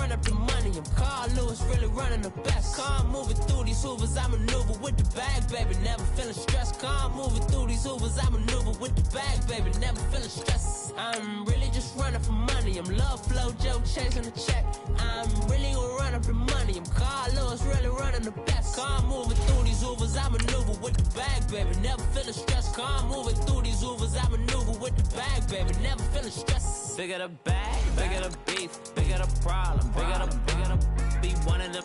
run up the money. I'm Carl Lewis, really running the best. Calm moving through these hoovers, I maneuver with the bag, baby. Never feeling stressed. Calm moving through these hoovers, I maneuver with the bag, baby. Never feeling stressed. I'm really just running for money. I'm love flow, Joe chasing the check. I'm really gonna run up the money. I'm Carl Lewis, really running the best. Calm moving through these hoovers, I maneuver with the bag, baby. Never feeling stressed. Calm moving through these hoovers, I maneuver with the bag, baby. Never feeling stressed. Bigger the bag, bigger the beef, bigger the problem, bigger the be one of the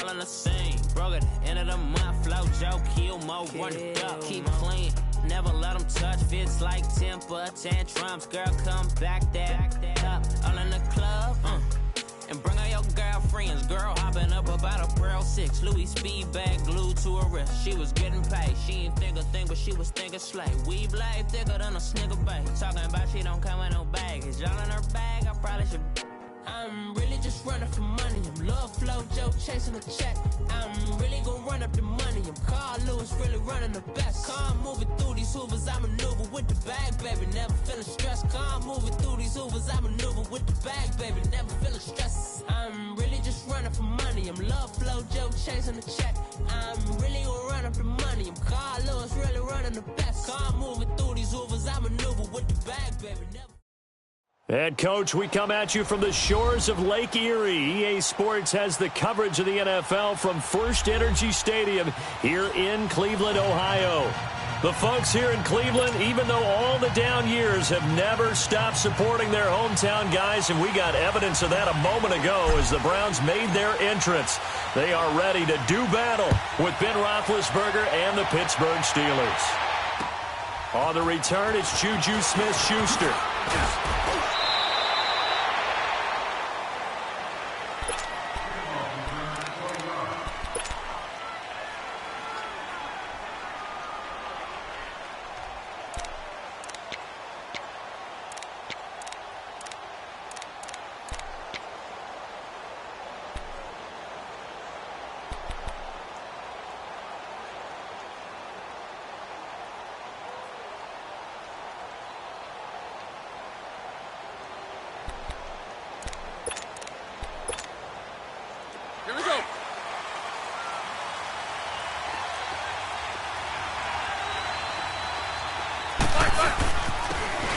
all in the same. Broke at the end of the month, flow, Joe, kill, mo, run it up, keep clean. Never let them touch, fits like temper tantrums. Girl, come back that up, all in the club, and bring all your girlfriends. Girl hopping up about a Pearl 6, Louis speed bag glued to her wrist. She was getting paid, she ain't think a thing, but she was thinking slay. Weave blade thicker than a Snicker bag. Talking about she don't come with no baggage. All in her bag, I probably should. I'm really just running for money. I'm love flow, Joe chasing the check. I'm really gonna run up the money. I'm Carl Lewis, really running the best. Calm moving through these hoovers, I maneuver with the bag, baby. Never feeling stressed. Calm moving through these hoovers, I maneuver with the bag, baby. Never feeling stressed. I'm really just running for money. I'm love flow, Joe chasing the check. I'm really gonna run up the money. I'm Carl Lewis, really running the best. Calm moving through these hoovers, I maneuver with the bag, baby. Never. And, Coach, we come at you from the shores of Lake Erie. EA Sports has the coverage of the NFL from First Energy Stadium here in Cleveland, Ohio. The folks here in Cleveland, even though all the down years, have never stopped supporting their hometown guys, and we got evidence of that a moment ago as the Browns made their entrance. They are ready to do battle with Ben Roethlisberger and the Pittsburgh Steelers. On the return, it's Juju Smith-Schuster.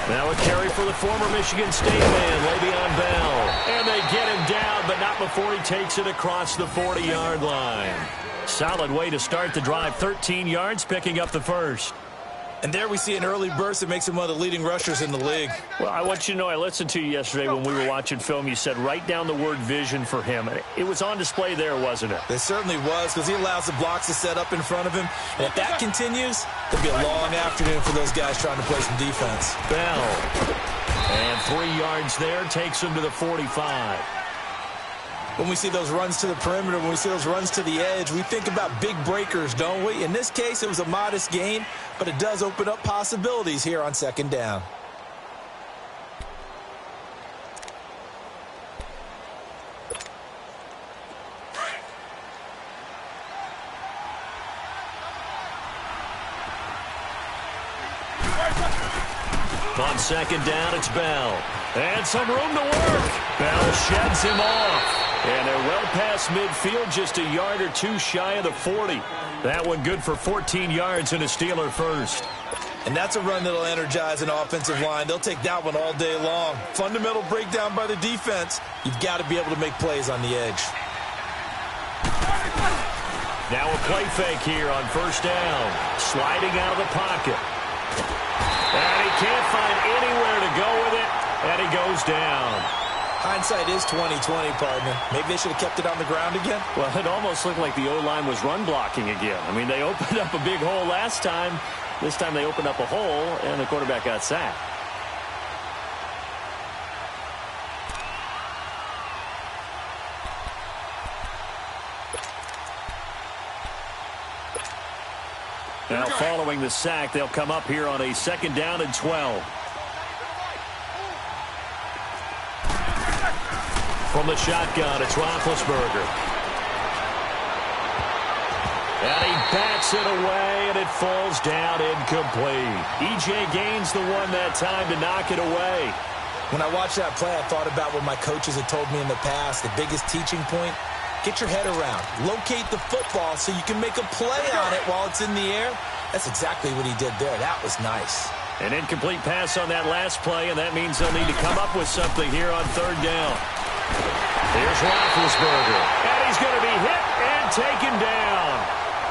Now a carry for the former Michigan State man, Le'Veon Bell. And they get him down, but not before he takes it across the 40-yard line. Solid way to start the drive, 13 yards, picking up the first. And there we see an early burst that makes him one of the leading rushers in the league. Well, I want you to know, I listened to you yesterday when we were watching film. You said write down the word vision for him. It was on display there, wasn't it? It certainly was, because he allows the blocks to set up in front of him. And if that continues, it'll be a long afternoon for those guys trying to play some defense. Bell. And 3 yards there, takes him to the 45. When we see those runs to the perimeter, when we see those runs to the edge, we think about big breakers, don't we? In this case, it was a modest gain, but it does open up possibilities here on second down. On second down, it's Bell. And some room to work. Bell sheds him off. And they're well past midfield, just a yard or two shy of the 40. That one good for 14 yards and a Steeler first. And that's a run that'll energize an offensive line. They'll take that one all day long. Fundamental breakdown by the defense. You've got to be able to make plays on the edge. Now a play fake here on first down. Sliding out of the pocket. And he can't find anywhere to go with it. And he goes down. Hindsight is 20/20, partner. Maybe they should have kept it on the ground again. Well, it almost looked like the O-line was run blocking again. I mean, they opened up a big hole last time. This time they opened up a hole, and the quarterback got sacked. Now, following the sack, they'll come up here on a second down and 12. From the shotgun, it's Roethlisberger. And he bats it away, and it falls down incomplete. E.J. Gaines the one that time to knock it away. When I watched that play, I thought about what my coaches had told me in the past. The biggest teaching point, get your head around. Locate the football so you can make a play on it while it's in the air. That's exactly what he did there. That was nice. An incomplete pass on that last play, and that means they'll need to come up with something here on third down. Here's Roethlisberger, and he's going to be hit and taken down.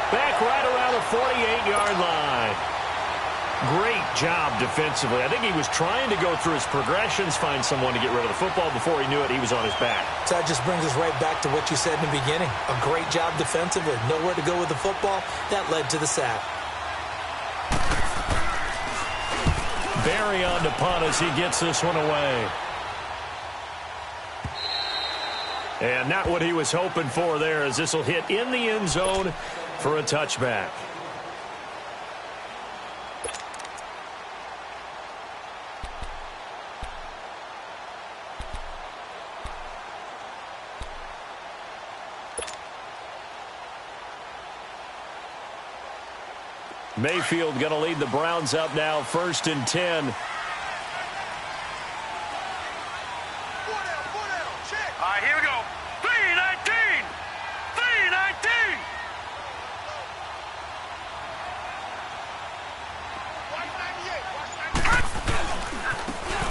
Back right around the 48-yard line. Great job defensively. I think he was trying to go through his progressions, find someone to get rid of the football. Before he knew it, he was on his back. So that just brings us right back to what you said in the beginning. A great job defensively. Nowhere to go with the football. That led to the sack. Barry on to punt as he gets this one away. And not what he was hoping for there, as this will hit in the end zone for a touchback. Mayfield going to lead the Browns up now, 1st and 10. All right, here we go. 3-19. 3-19.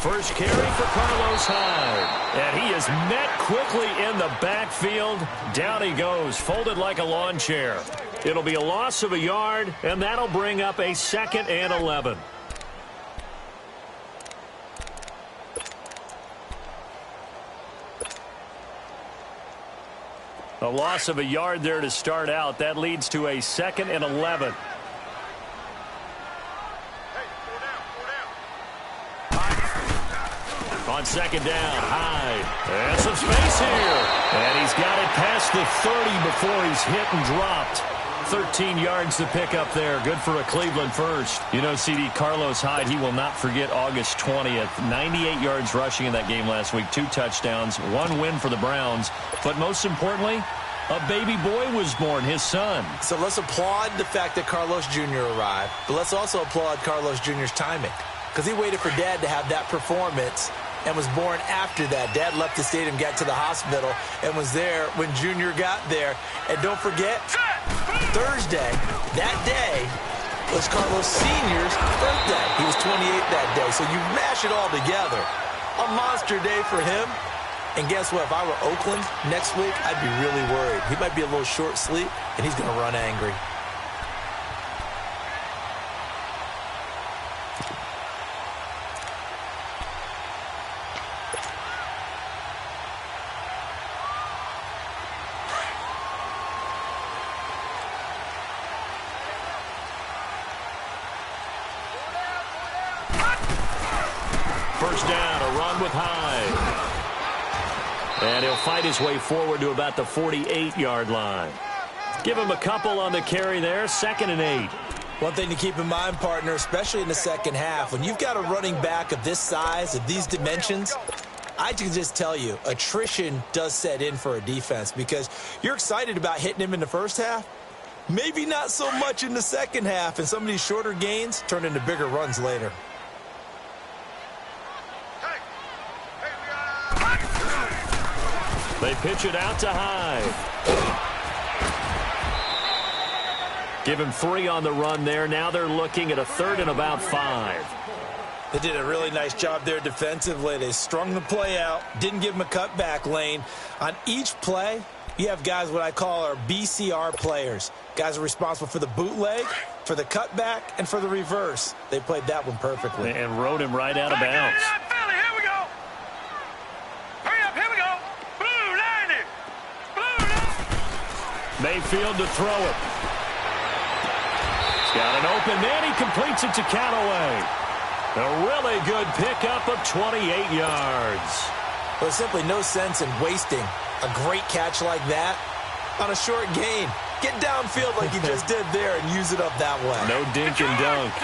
First carry for Carlos Hyde. And he is met quickly in the backfield. Down he goes, folded like a lawn chair. It'll be a loss of a yard, and that'll bring up a 2nd and 11. A loss of a yard there to start out. That leads to a 2nd and 11. On 2nd down, Hyde. And some space here. And he's got it past the 30 before he's hit and dropped. 13 yards to pick up there. Good for a Cleveland first. You know, CD, Carlos Hyde, he will not forget August 20th. 98 yards rushing in that game last week. 2 touchdowns. 1 win for the Browns. But most importantly, a baby boy was born, his son. So let's applaud the fact that Carlos Jr. arrived. But let's also applaud Carlos Jr.'s timing. Because he waited for Dad to have that performance and was born after that. Dad left the stadium, got to the hospital, and was there when Junior got there. And don't forget, Thursday, that day, was Carlos Sr.'s birthday. He was 28 that day. So you mash it all together. A monster day for him. And guess what? If I were Oakland next week, I'd be really worried. He might be a little short sleep, and he's going to run angry. First down, a run with Hyde. And he'll fight his way forward to about the 48-yard line. Give him a couple on the carry there, 2nd and 8. One thing to keep in mind, partner, especially in the second half, when you've got a running back of this size, of these dimensions, I can just tell you, attrition does set in for a defense because you're excited about hitting him in the first half. Maybe not so much in the second half, and some of these shorter gains turn into bigger runs later. They pitch it out to Hyde. Give him 3 on the run there. Now they're looking at a 3rd and about 5. They did a really nice job there defensively. They strung the play out, didn't give him a cutback lane. On each play, you have guys what I call our BCR players. Guys are responsible for the bootleg, for the cutback, and for the reverse. They played that one perfectly. And rode him right out of bounds. Mayfield to throw it. He's got an open man. He completes it to Callaway. A really good pickup of 28 yards. There's simply no sense in wasting a great catch like that on a short gain. Get downfield like you just did there and use it up that way. No dink and dunk.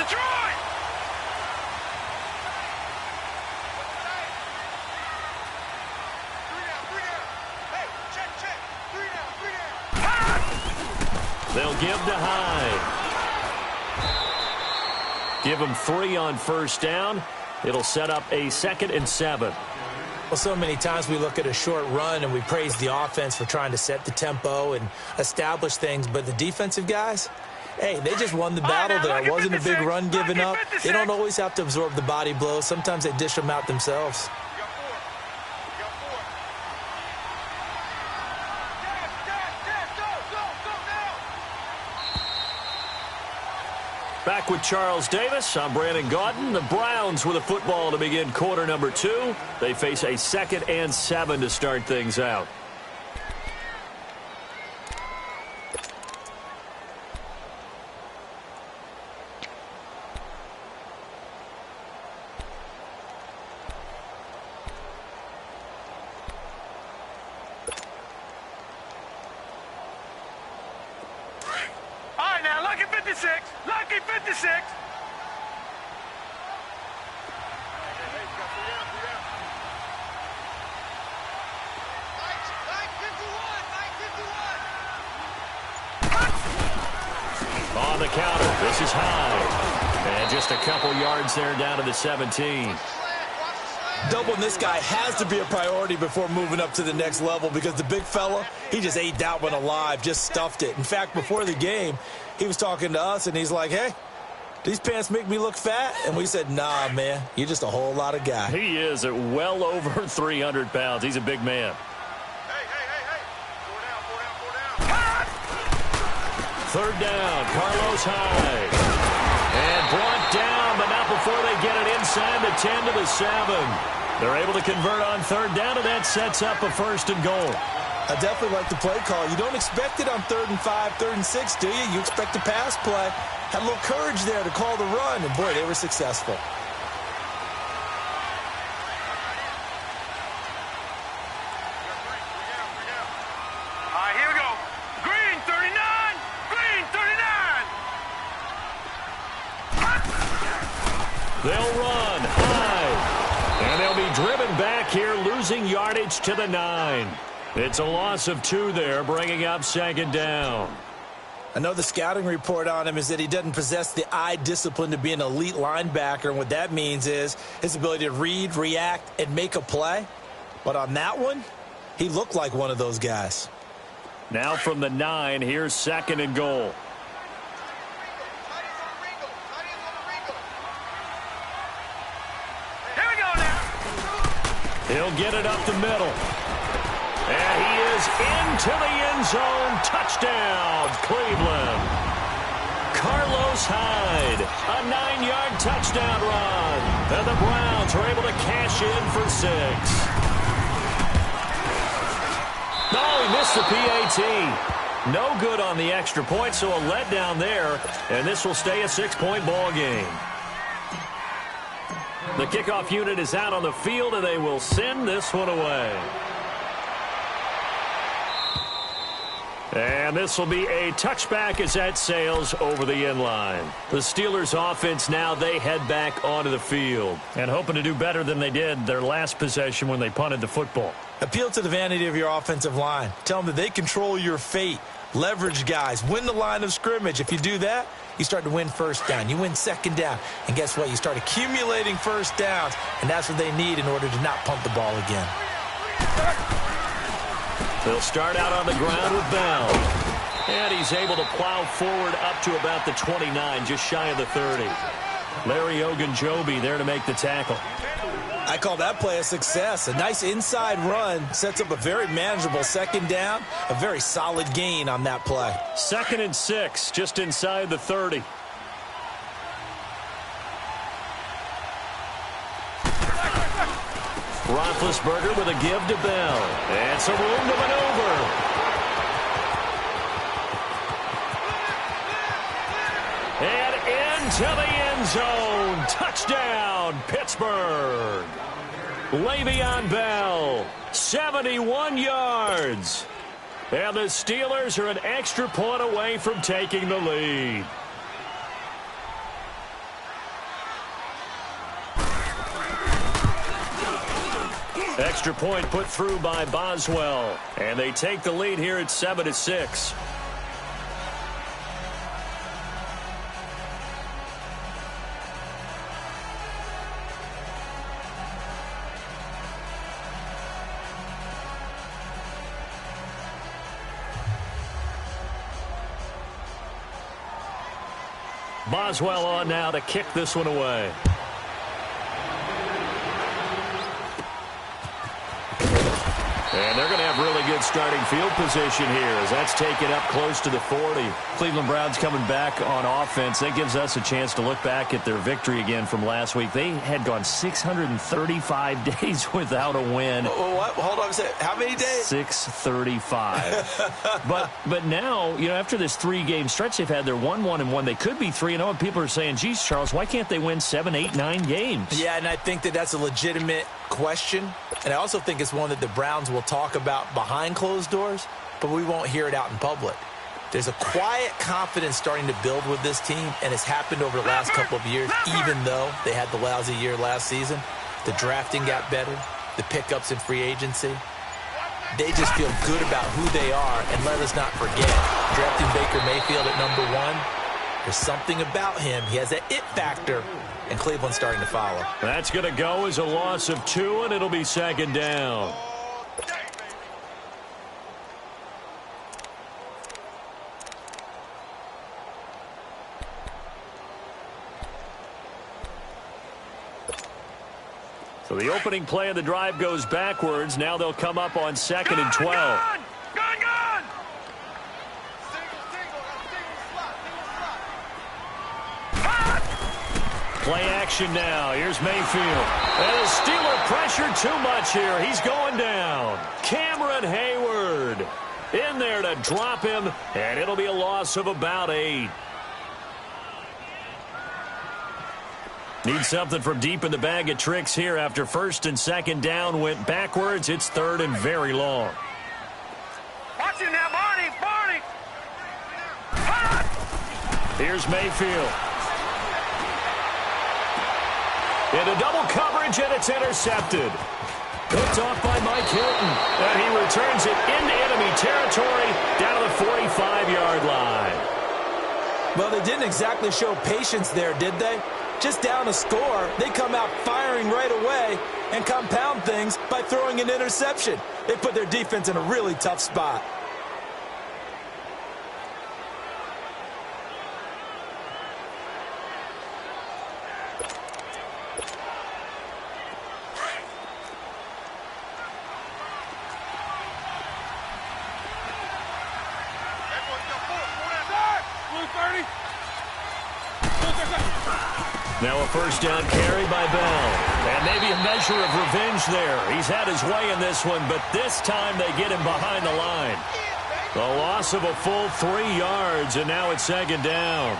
They'll give to Hyde. Give him 3 on first down. It'll set up a 2nd and 7. Well, so many times we look at a short run and we praise the offense for trying to set the tempo and establish things, but the defensive guys, hey, they just won the battle there. It wasn't a big run given up. They don't always have to absorb the body blows. Sometimes they dish them out themselves. Back with Charles Davis. I'm Brandon Gaudin. The Browns with a football to begin quarter number 2. They face a 2nd and 7 to start things out. Lucky 56. Lucky 56. On the counter, this is high. And just a couple yards there down to the 17. Doubling this guy has to be a priority before moving up to the next level because the big fella, he just ate that one alive, just stuffed it. In fact, before the game, he was talking to us, and he's like, hey, these pants make me look fat? And we said, nah, man, you're just a whole lot of guy. He is at well over 300 pounds. He's a big man. Hey. 4 down. 3rd down, Carlos Hyde. And brought down, but not before they get it inside the 10 to the 7. They're able to convert on 3rd down, and that sets up a 1st and goal. I definitely like the play call. You don't expect it on 3rd and 5, 3rd and 6, do you? You expect a pass play. Had a little courage there to call the run, and boy, they were successful. All right, here we go. Green 39. Green 39. They'll run high. And they'll be driven back here, losing yardage to the 9. It's a loss of 2 there, bringing up 2nd down. I know the scouting report on him is that he doesn't possess the eye discipline to be an elite linebacker, and what that means is his ability to read, react, and make a play. But on that one, he looked like one of those guys. Now from the 9, here's 2nd and goal. Here we go now. He'll get it up the middle. And he is into the end zone. Touchdown, Cleveland. Carlos Hyde, a 9-yard touchdown run. And the Browns are able to cash in for 6. No, he missed the PAT. No good on the extra point, so a letdown there. And this will stay a 6-point ball game. The kickoff unit is out on the field, and they will send this one away. And this will be a touchback as that sails over the end line. The Steelers offense now, they head back onto the field and hoping to do better than they did their last possession when they punted the football. Appeal to the vanity of your offensive line. Tell them that they control your fate. Leverage guys. Win the line of scrimmage. If you do that, you start to win 1st down. You win 2nd down. And guess what? You start accumulating 1st downs, and that's what they need in order to not punt the ball again. They'll start out on the ground with Bell. And he's able to plow forward up to about the 29, just shy of the 30. Larry Ogunjobi there to make the tackle. I call that play a success. A nice inside run sets up a very manageable 2nd down. A very solid gain on that play. 2nd and 6, just inside the 30. Roethlisberger with a give to Bell. And some room to maneuver. And into the end zone. Touchdown, Pittsburgh. Le'Veon Bell, 71 yards. And the Steelers are an extra point away from taking the lead. Extra point put through by Boswell. And they take the lead here at 7-6. Boswell on now to kick this one away. And they're going to have really good starting field position here as that's taken up close to the 40. Cleveland Browns coming back on offense. That gives us a chance to look back at their victory again from last week. They had gone 635 days without a win. What? Hold on a second. How many days? 635. But now, you know, after this 3-game stretch they've had, they're 1-1-1. They could be 3-0, and people are saying, geez, Charles, why can't they win 7, 8, 9 games? Yeah, and I think that that's a legitimate question. And I also think it's one that the Browns will talk about behind closed doors, but we won't hear it out in public. There's a quiet confidence starting to build with this team, and it's happened over the last couple of years, even though they had the lousy year last season. The drafting got better, the pickups in free agency. They just feel good about who they are, and let us not forget, drafting Baker Mayfield at number 1, there's something about him. He has that it factor, and Cleveland's starting to follow. That's going to go as a loss of 2, and it'll be second down. So the opening play of the drive goes backwards. Now they'll come up on 2nd and 12. Gun! Play action now. Here's Mayfield. And the Steeler pressure too much here. He's going down. Cameron Hayward in there to drop him, and it'll be a loss of about 8. Need something from deep in the bag of tricks here after 1st and 2nd down went backwards. It's 3rd and very long. Watch it now, Barney! Here's Mayfield. Into double coverage, and it's intercepted. Picked off by Mike Hilton. And he returns it into enemy territory down to the 45-yard line. Well, they didn't exactly show patience there, did they? Just down a score, they come out firing right away and compound things by throwing an interception. They put their defense in a really tough spot. Now a first down carry by Bell. And maybe a measure of revenge there. He's had his way in this one, but this time they get him behind the line. A loss of a full 3 yards, and now it's 2nd down.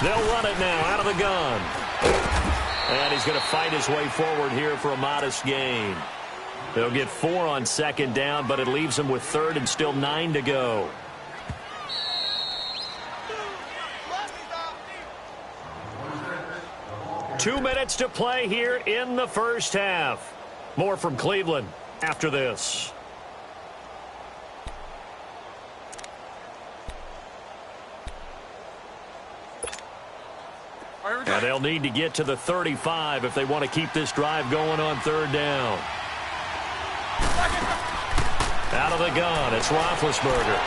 They'll run it now out of the gun. And he's going to fight his way forward here for a modest gain. They'll get 4 on 2nd down, but it leaves them with 3rd and still 9 to go. Two minutes to play here in the first half. More from Cleveland after this. And they'll need to get to the 35 if they want to keep this drive going on 3rd down. Out of the gun, it's Roethlisberger.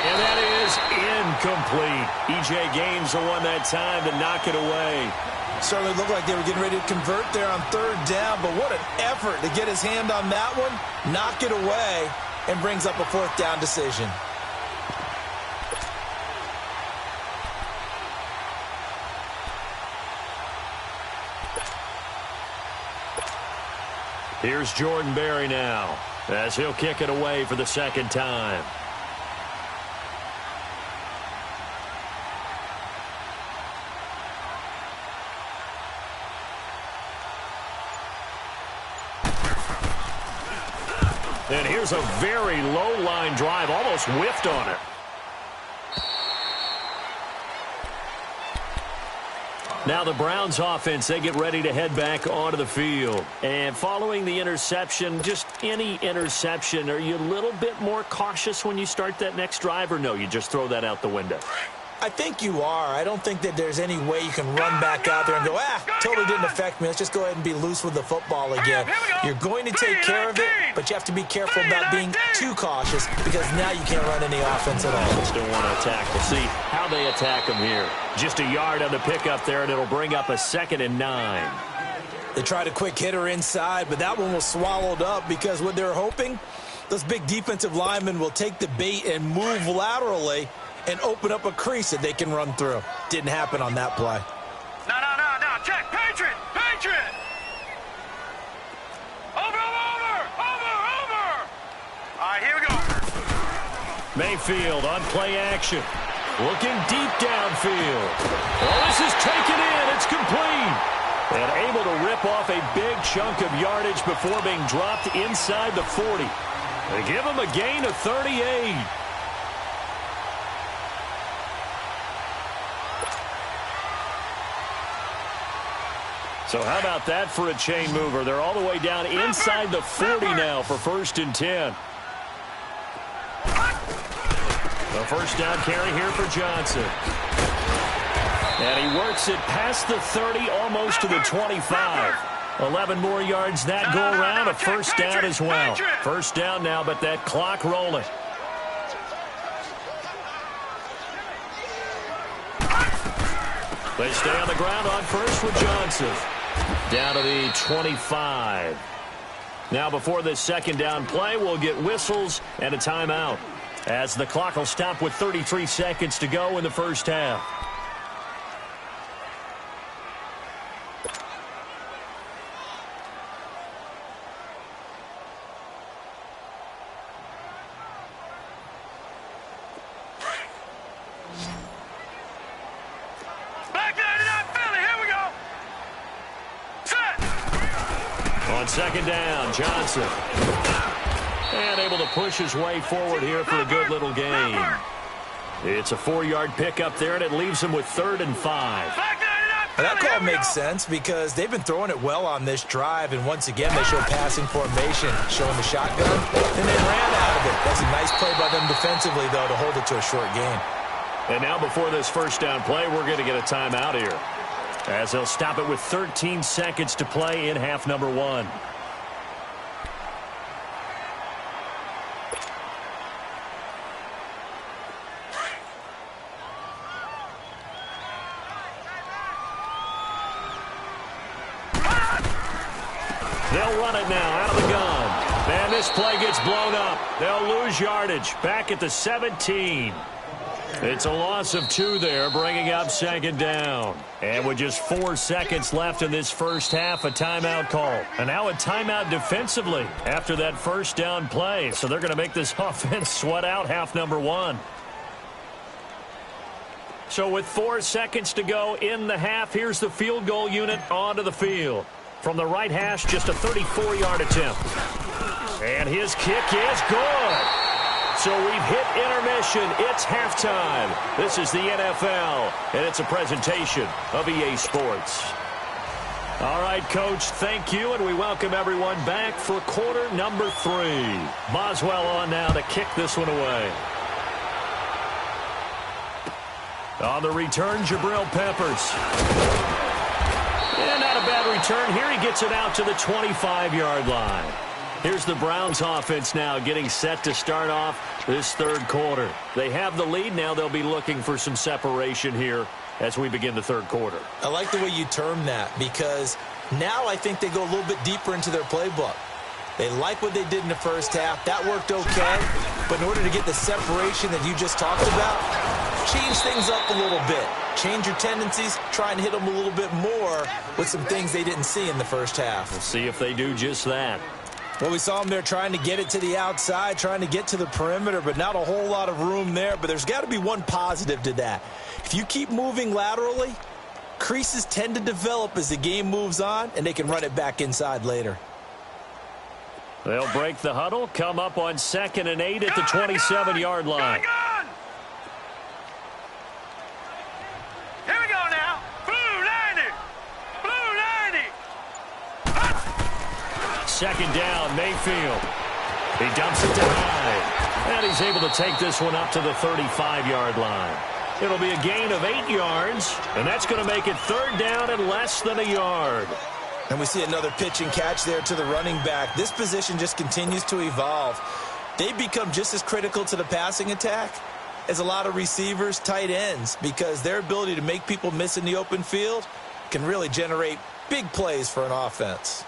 And that is incomplete. E.J. Gaines the one that time to knock it away. Certainly looked like they were getting ready to convert there on 3rd down, but what an effort to get his hand on that one, knock it away, and brings up a 4th down decision. Here's Jordan Berry now as he'll kick it away for the 2nd time. And here's a very low line drive, almost whiffed on it. Now the Browns offense, they get ready to head back onto the field. And following the interception, just any interception, are you a little bit more cautious when you start that next drive, or no, you just throw that out the window? I think you are. I don't think that there's any way you can run back out there and go, totally didn't affect me. Let's just go ahead and be loose with the football again. You're going to take care of it, but you have to be careful about being too cautious because now you can't run any offense at all. Still want to attack. We'll see how they attack them here. Just a yard on the pickup there, and it'll bring up a 2nd and 9. They tried a quick hitter inside, but that one was swallowed up because what they're hoping, those big defensive linemen will take the bait and move laterally and open up a crease that they can run through. Didn't happen on that play. No. Check. Patriot. Over. All right, here we go. Mayfield on play action. Looking deep downfield. Oh, this is taken in. It's complete. And able to rip off a big chunk of yardage before being dropped inside the 40. They give him a gain of 38. So how about that for a chain mover? They're all the way down inside the 40 now for 1st and 10. The first down carry here for Johnson. And he works it past the 30, almost to the 25. 11 more yards that go around, a first down as well. First down now, but that clock rolling. They stay on the ground on first with Johnson. Down to the 25. Now before this 2nd down play, we'll get whistles and a timeout, as the clock will stop with 33 seconds to go in the first half. On 2nd down, Johnson. And able to push his way forward here for a good little gain. It's a 4-yard pickup there, and it leaves him with 3rd and 5. That call makes sense because they've been throwing it well on this drive, and once again they show passing formation, showing the shotgun, and they ran out of it. That's a nice play by them defensively, though, to hold it to a short gain. And now before this first down play, we're going to get a timeout here, as they'll stop it with 13 seconds to play in half number 1. They'll run it now out of the gun. And this play gets blown up. They'll lose yardage back at the 17. It's a loss of 2 there, bringing up 2nd down. And with just 4 seconds left in this first half, a timeout call. And now a timeout defensively after that first down play. So they're going to make this offense sweat out half number 1. So with 4 seconds to go in the half, here's the field goal unit onto the field. From the right hash, just a 34-yard attempt. And his kick is good. So we've hit intermission. It's halftime. This is the NFL, and it's a presentation of EA Sports. All right, Coach, thank you, and we welcome everyone back for quarter number 3. Boswell on now to kick this one away. On the return, Jabril Peppers. And not a bad return. Here he gets it out to the 25-yard line. Here's the Browns offense now getting set to start off this 3rd quarter. They have the lead. Now they'll be looking for some separation here as we begin the 3rd quarter. I like the way you term that because now I think they go a little bit deeper into their playbook. They like what they did in the first half. That worked okay. But in order to get the separation that you just talked about, change things up a little bit. Change your tendencies. Try and hit them a little bit more with some things they didn't see in the first half. We'll see if they do just that. Well, we saw them there trying to get it to the outside, trying to get to the perimeter, but not a whole lot of room there. But there's got to be one positive to that. If you keep moving laterally, creases tend to develop as the game moves on, and they can run it back inside later. They'll break the huddle, come up on 2nd and 8 at the 27-yard line. Here we go now. Blue, landing. second down. Mayfield. He dumps it to Hyde. And he's able to take this one up to the 35-yard line. It'll be a gain of 8 yards, and that's going to make it third down and less than a yard. And we see another pitch and catch there to the running back. This position just continues to evolve. They've become just as critical to the passing attack as a lot of receivers, tight ends, because their ability to make people miss in the open field can really generate big plays for an offense.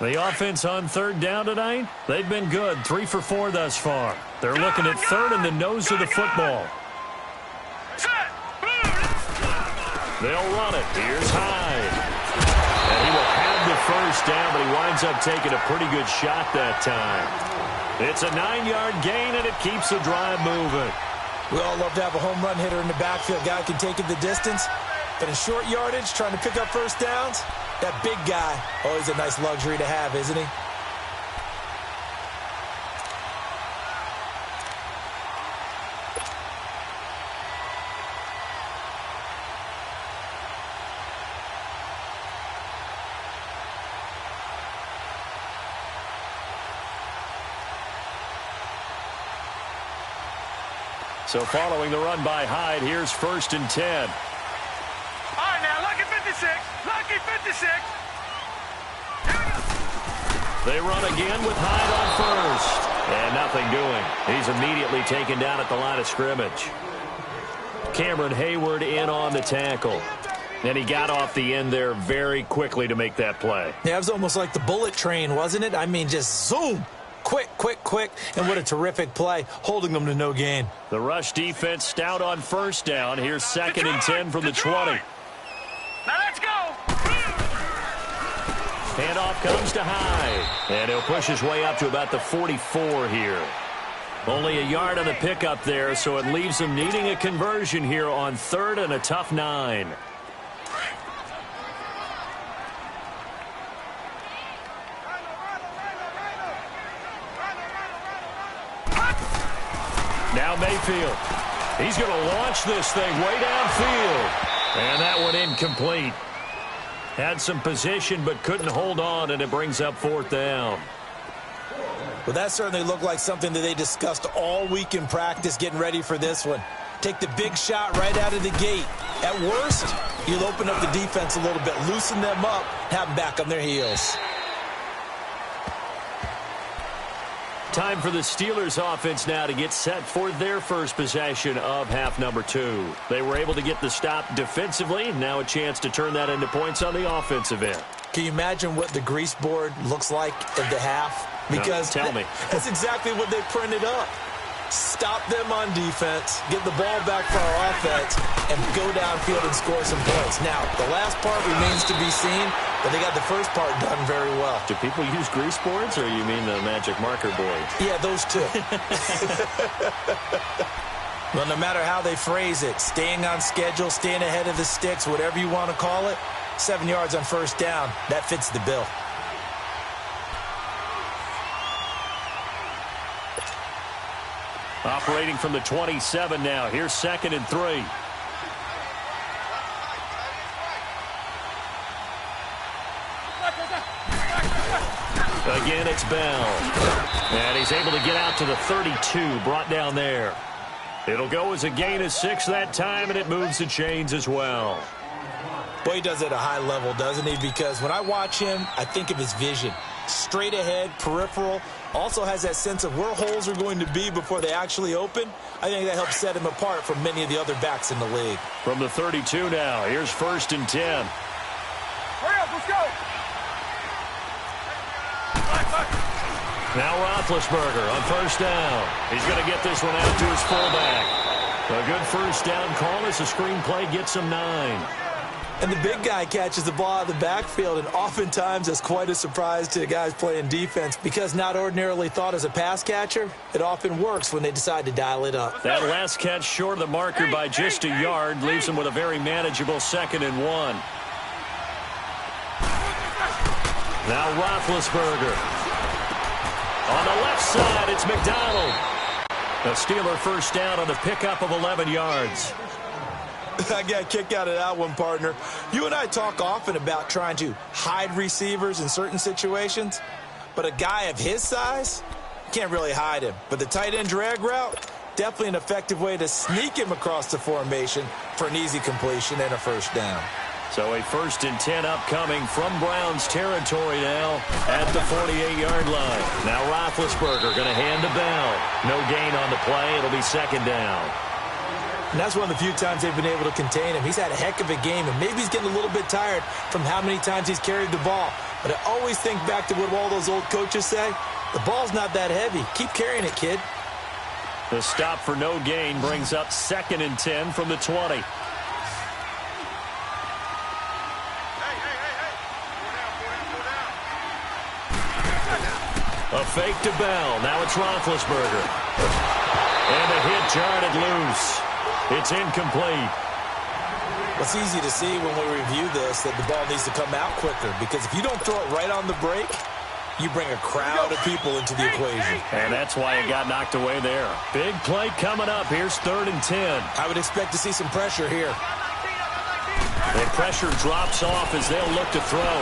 The offense on third down tonight, they've been good, 3 for 4 thus far. They're looking at third in the nose of the football. They'll run it. Here's Hyde. And he will have the first down, but he winds up taking a pretty good shot that time. It's a 9-yard gain, and it keeps the drive moving. We all love to have a home run hitter in the backfield. Guy can take it the distance. But in short yardage, trying to pick up first downs, that big guy, always a nice luxury to have, isn't he? So following the run by Hyde, here's 1st and 10. All right, now, lucky 56. Lucky 56. They run again with Hyde on first. And nothing doing. He's immediately taken down at the line of scrimmage. Cameron Hayward in on the tackle. And he got off the end there very quickly to make that play. Yeah, it was almost like the bullet train, wasn't it? I mean, just zoom. Quick, quick, quick, and what a terrific play, holding them to no gain. The rush defense stout on first down. Here's 2nd and 10 from the 20. Now let's go. Handoff comes to Hyde, and he'll push his way up to about the 44 here. Only a yard on the pickup there, so it leaves him needing a conversion here on 3rd and a tough 9. Now Mayfield. He's going to launch this thing way downfield. And that one incomplete. Had some position but couldn't hold on, and it brings up 4th down. Well, that certainly looked like something that they discussed all week in practice getting ready for this one. Take the big shot right out of the gate. At worst, you'll open up the defense a little bit, loosen them up, have them back on their heels. Time for the Steelers offense now to get set for their first possession of half number 2. They were able to get the stop defensively. Now a chance to turn that into points on the offensive end. Can you imagine what the grease board looks like at the half? Because no, tell me. That's exactly what they printed up. Stop them on defense, get the ball back for our offense, and go downfield and score some points. Now, the last part remains to be seen, but they got the first part done very well. Do people use grease boards, or you mean the magic marker board? Yeah, those two. Well, no matter how they phrase it, staying on schedule, staying ahead of the sticks, whatever you want to call it, 7 yards on first down, that fits the bill. Operating from the 27 now. Here's 2nd and 3. Again, it's Bell. And he's able to get out to the 32, brought down there. It'll go as a gain of 6 that time, and it moves the chains as well. Boy, he does it at a high level, doesn't he? Because when I watch him, I think of his vision. Straight ahead, peripheral, also has that sense of where holes are going to be before they actually open. I think that helps set him apart from many of the other backs in the league. From the 32 now, here's 1st and 10. Hurry up, let's go. Now Roethlisberger on first down. He's going to get this one out to his fullback. A good first down call as the screenplay gets him 9. And the big guy catches the ball out of the backfield, and oftentimes that's quite a surprise to the guys playing defense because not ordinarily thought as a pass catcher, it often works when they decide to dial it up. That last catch short of the marker by just a yard leaves him with a very manageable 2nd and 1. Now Roethlisberger. On the left side, it's McDonald. A Steeler first down on the pickup of 11 yards. I got a kick out of that one, partner. You and I talk often about trying to hide receivers in certain situations, but a guy of his size, can't really hide him. But the tight end drag route, definitely an effective way to sneak him across the formation for an easy completion and a first down. So a 1st and 10 upcoming from Browns territory now at the 48-yard line. Now Roethlisberger going to hand to Bell. No gain on the play. It'll be 2nd down. And that's one of the few times they've been able to contain him. He's had a heck of a game, and maybe he's getting a little bit tired from how many times he's carried the ball. But I always think back to what all those old coaches say. The ball's not that heavy. Keep carrying it, kid. The stop for no gain brings up 2nd and 10 from the 20. A fake to Bell. Now it's Roethlisberger. And a hit jarred it loose. It's incomplete. It's easy to see when we review this that the ball needs to come out quicker, because if you don't throw it right on the break, you bring a crowd of people into the equation. And that's why it got knocked away there. Big play coming up. Here's 3rd and 10. I would expect to see some pressure here. The pressure drops off as they'll look to throw.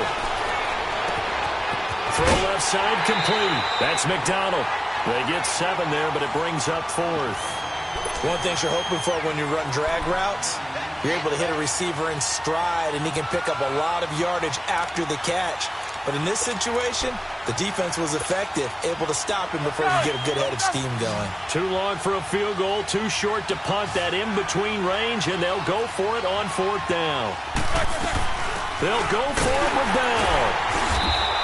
Throw left side complete. That's McDonald. They get 7 there, but it brings up 4th. One thing you're hoping for when you run drag routes, you're able to hit a receiver in stride, and he can pick up a lot of yardage after the catch. But in this situation, the defense was effective, able to stop him before he could get a good head of steam going. Too long for a field goal, too short to punt. That in-between range, and they'll go for it on 4th down. They'll go for it with Bell.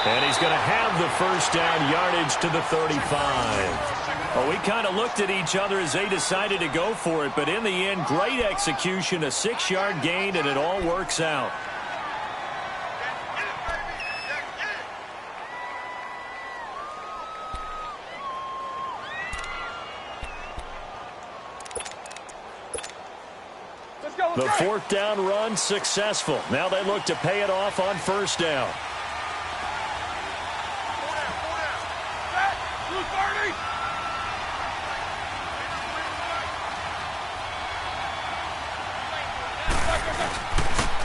And he's going to have the first down, yardage to the 35. Well, we kind of looked at each other as they decided to go for it, but in the end, great execution, a 6-yard gain, and it all works out. The 4th down run successful. Now they look to pay it off on 1st down.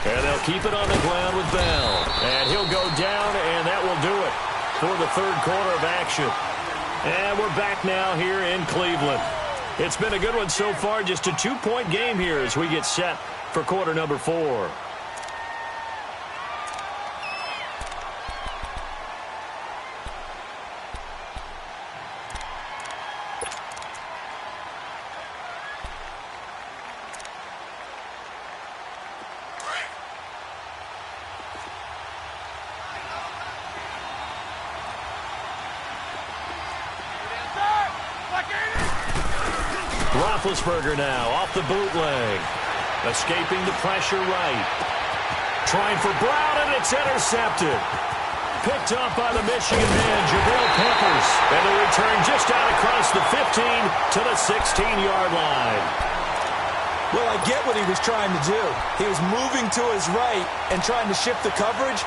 And they'll keep it on the ground with Bell. And he'll go down, and that will do it for the 3rd quarter of action. And we're back now here in Cleveland. It's been a good one so far, just a 2-point game here as we get set for quarter number 4. Roethlisberger now off the bootleg. Escaping the pressure right. Trying for Brown, and it's intercepted. Picked up by the Michigan man, Jabril Peppers. And the return just out across the 15 to the 16-yard line. Well, I get what he was trying to do. He was moving to his right and trying to shift the coverage,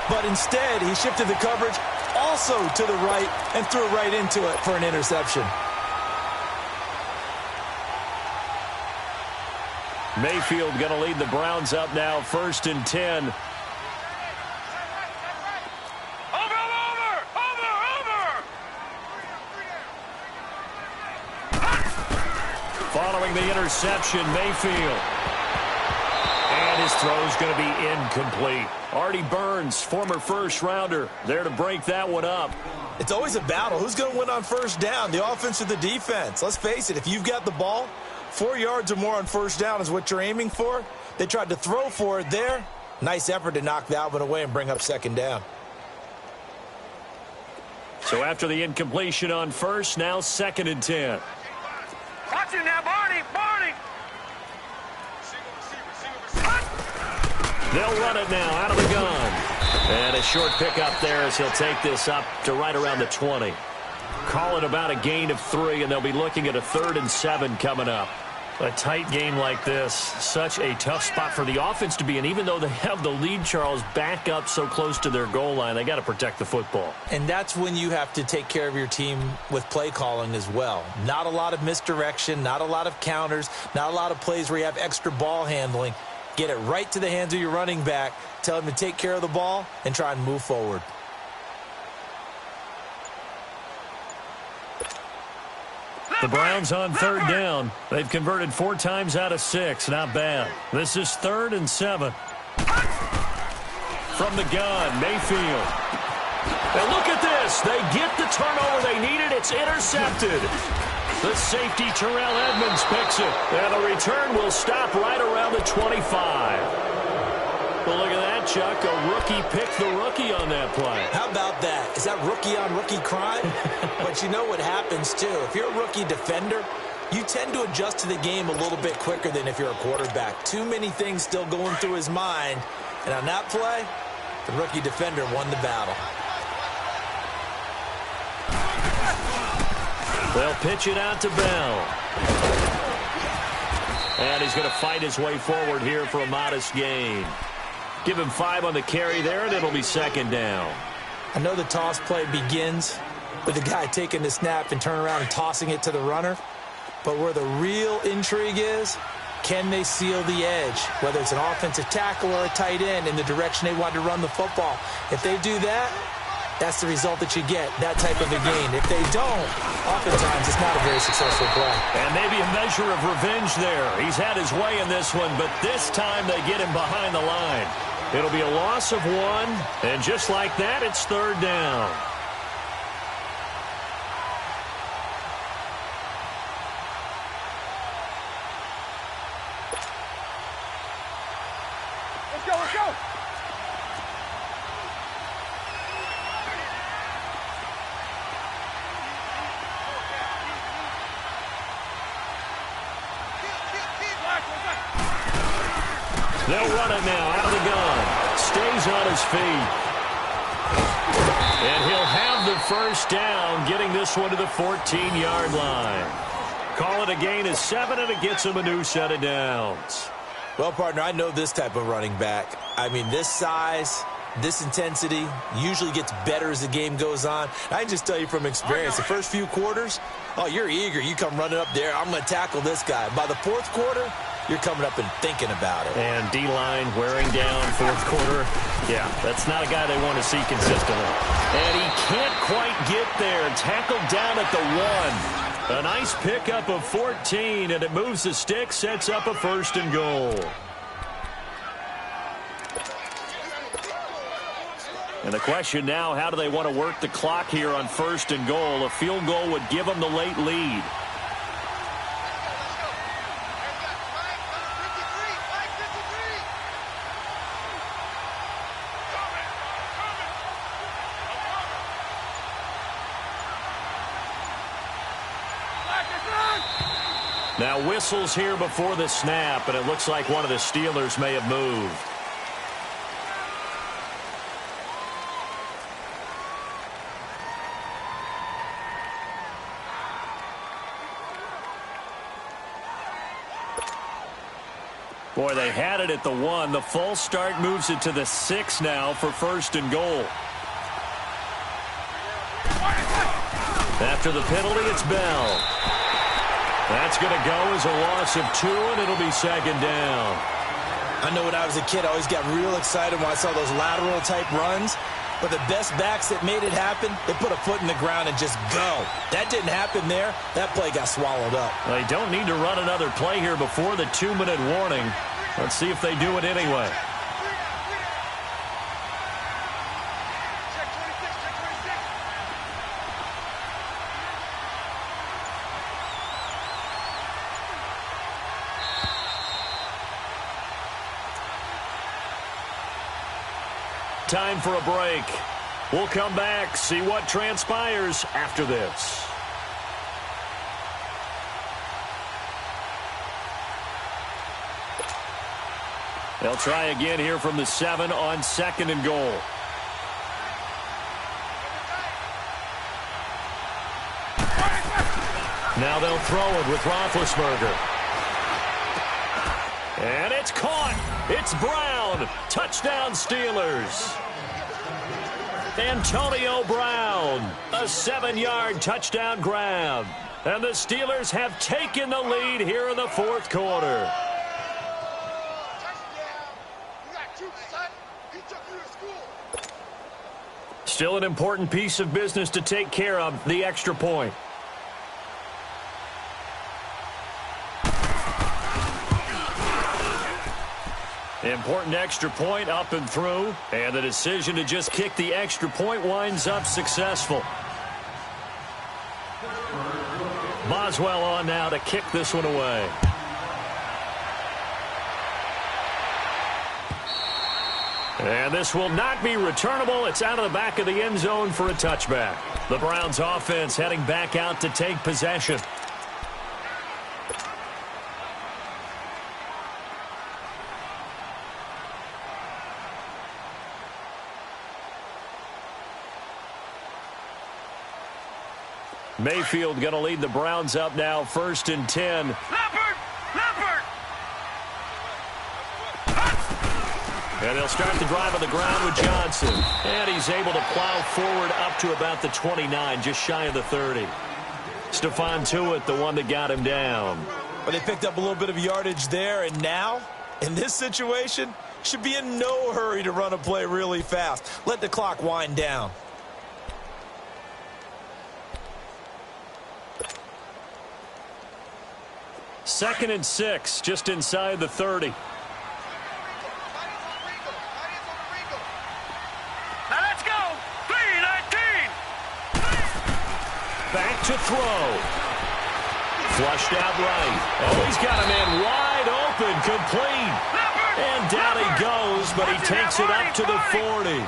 but instead he shifted the coverage also to the right and threw right into it for an interception. Mayfield going to lead the Browns up now, 1st and 10. Following the interception, Mayfield. And his throw's going to be incomplete. Artie Burns, former first-rounder, there to break that one up. It's always a battle. Who's going to win on 1st down, the offense or the defense? Let's face it, if you've got the ball, 4 yards or more on 1st down is what you're aiming for. They tried to throw for it there. Nice effort to knock that one away and bring up 2nd down. So after the incompletion on 1st, now 2nd and 10. Watch it now, Barney! Barney! They'll run it now out of the gun. And a short pickup there as he'll take this up to right around the 20. Call it about a gain of 3, and they'll be looking at a 3rd and 7 coming up. A tight game like this, such a tough spot for the offense to be in. Even though they have the lead, Charles, back up so close to their goal line, they got to protect the football. And that's when you have to take care of your team with play calling as well. Not a lot of misdirection, not a lot of counters, not a lot of plays where you have extra ball handling. Get it right to the hands of your running back. Tell him to take care of the ball and try and move forward. The Browns on third down. They've converted 4 times out of 6. Not bad. This is 3rd and 7. From the gun, Mayfield. And look at this. They get the turnover they needed. It's intercepted. The safety, Terrell Edmonds, picks it. And the return will stop right around the 25. Well, look at that, Chuck. A rookie picked the rookie on that play. How about that? Is that rookie-on-rookie crime? But you know what happens, too. If you're a rookie defender, you tend to adjust to the game a little bit quicker than if you're a quarterback. Too many things still going through his mind. And on that play, the rookie defender won the battle. They'll pitch it out to Bell. And he's going to fight his way forward here for a modest gain. Give him 5 on the carry there, and it'll be 2nd down. I know the toss play begins with the guy taking the snap and turn around and tossing it to the runner. But where the real intrigue is, can they seal the edge? Whether it's an offensive tackle or a tight end in the direction they want to run the football. If they do that, that's the result that you get, that type of a gain. If they don't, oftentimes it's not a very successful play. And maybe a measure of revenge there. He's had his way in this one, but this time they get him behind the line. It'll be a loss of 1, and just like that, it's 3rd down. Let's go, let's go. They'll run it now out of the gun. Stays on his feet. And he'll have the first down, getting this one to the 14-yard line. Call it a gain of 7, and it gets him a new set of downs. Well, partner, I know this type of running back. I mean, this size, this intensity usually gets better as the game goes on. I can just tell you from experience, the first few quarters, oh, you're eager. You come running up there. I'm going to tackle this guy. By the 4th quarter, you're coming up and thinking about it. And D-line wearing down 4th quarter. Yeah, that's not a guy they want to see consistently. And he can't quite get there. Tackled down at the 1. A nice pickup of 14, and it moves the stick, sets up a 1st and goal. And the question now, how do they want to work the clock here on 1st and goal? A field goal would give them the late lead. Now whistles here before the snap, and it looks like one of the Steelers may have moved. Boy, they had it at the 1. The false start moves it to the 6 now for 1st and goal. After the penalty, it's Bell. That's going to go as a loss of 2, and it'll be 2nd down. I know when I was a kid, I always got real excited when I saw those lateral-type runs. But the best backs that made it happen, they put a foot in the ground and just go. That didn't happen there. That play got swallowed up. They don't need to run another play here before the 2-minute warning. Let's see if they do it anyway. Time for a break. We'll come back, see what transpires after this. They'll try again here from the 7 on 2nd and goal. Now they'll throw it with Roethlisberger. And it's caught. It's Brown. Touchdown, Steelers. Antonio Brown. A 7-yard touchdown grab. And the Steelers have taken the lead here in the 4th quarter. Still an important piece of business to take care of, the extra point. Important extra point up and through, and the decision to just kick the extra point winds up successful. Boswell on now to kick this one away. And this will not be returnable. It's out of the back of the end zone for a touchback. The Browns offense heading back out to take possession. Mayfield going to lead the Browns up now, 1st and 10. Leopard! Leopard! And they'll start the drive on the ground with Johnson. And he's able to plow forward up to about the 29, just shy of the 30. Stephon Tuitt, the one that got him down. But they picked up a little bit of yardage there, and now, in this situation, should be in no hurry to run a play really fast. Let the clock wind down. Second and 6, just inside the 30. Now let's go! 3-19! Back to throw. Flushed out right. Oh, he's got a man wide open, complete. And down he goes, but he takes it up to the 40.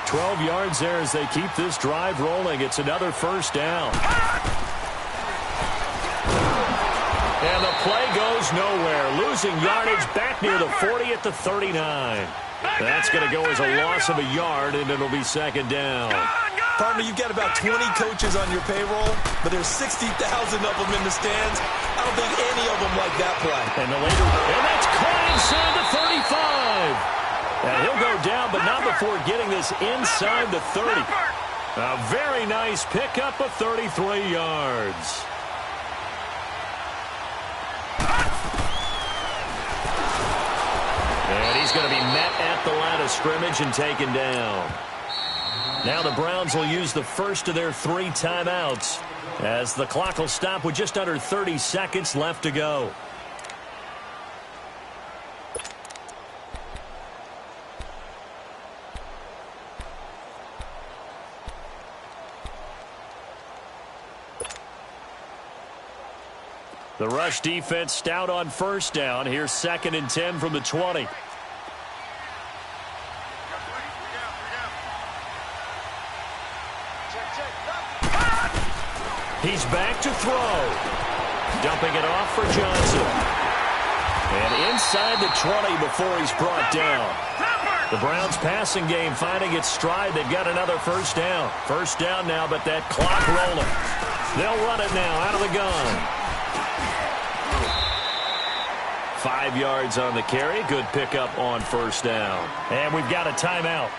12 yards there as they keep this drive rolling. It's another first down. And the play goes nowhere. Losing yardage back near the 40 at the 39. That's going to go as a loss of a yard, and it'll be second down. Partner, you've got about 20 coaches on your payroll, but there's 60,000 of them in the stands. I don't think any of them like that play. And that's caught inside the 35. And he'll go down, but not before getting this inside the 30. A very nice pickup of 33 yards. And he's going to be met at the line of scrimmage and taken down. Now the Browns will use the first of their 3 timeouts as the clock will stop with just under 30 seconds left to go. The rush defense stout on first down. Here's 2nd and 10 from the 20. He's back to throw. Dumping it off for Johnson. And inside the 20 before he's brought down. The Browns passing game finding its stride. They've got another first down. First down now, but that clock rolling. They'll run it now out of the gun. 5 yards on the carry. Good pickup on first down. And we've got a timeout.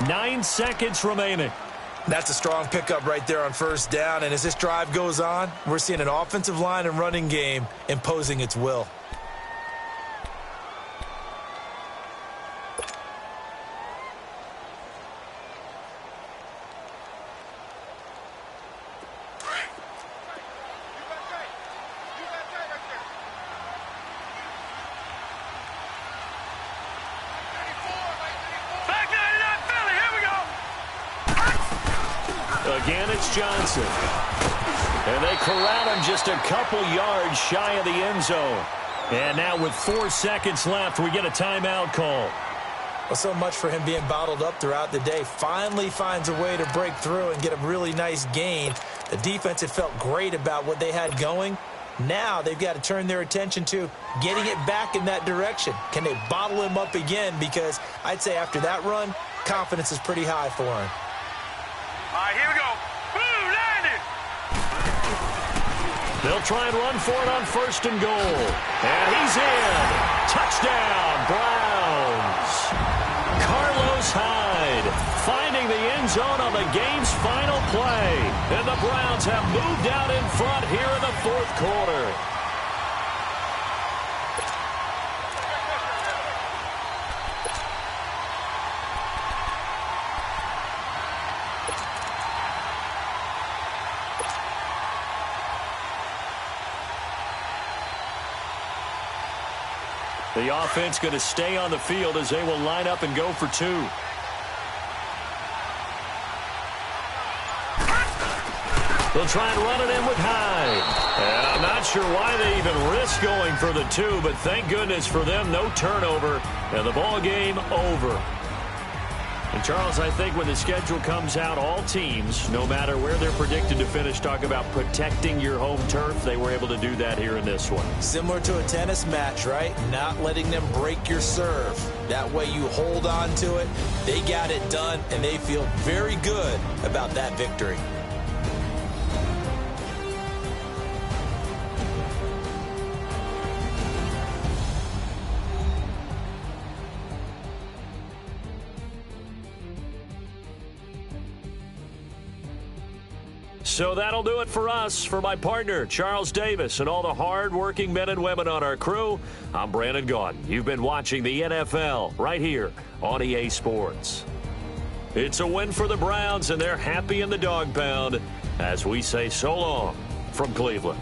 9 seconds remaining. That's a strong pickup right there on first down. And as this drive goes on, we're seeing an offensive line and running game imposing its will. Again, it's Johnson. And they corral him just a couple yards shy of the end zone. And now with 4 seconds left, we get a timeout call. Well, so much for him being bottled up throughout the day. Finally finds a way to break through and get a really nice gain. The defense had felt great about what they had going. Now they've got to turn their attention to getting it back in that direction. Can they bottle him up again? Because I'd say after that run, confidence is pretty high for him. All right, here we go. Boom, landed. They'll try and run for it on 1st and goal. And he's in. Touchdown, Browns. Carlos Hyde finding the end zone on the game's final play. And the Browns have moved out in front here in the 4th quarter. The offense going to stay on the field as they will line up and go for 2. They'll try and run it in with Hyde. And I'm not sure why they even risk going for the 2, but thank goodness for them, no turnover, and the ball game over. And, Charles, I think when the schedule comes out, all teams, no matter where they're predicted to finish, talk about protecting your home turf. They were able to do that here in this one. Similar to a tennis match, right? Not letting them break your serve. That way you hold on to it. They got it done, and they feel very good about that victory. So that'll do it for us. For my partner, Charles Davis, and all the hard-working men and women on our crew, I'm Brandon Gaudin. You've been watching the NFL right here on EA Sports. It's a win for the Browns, and they're happy in the dog pound as we say so long from Cleveland.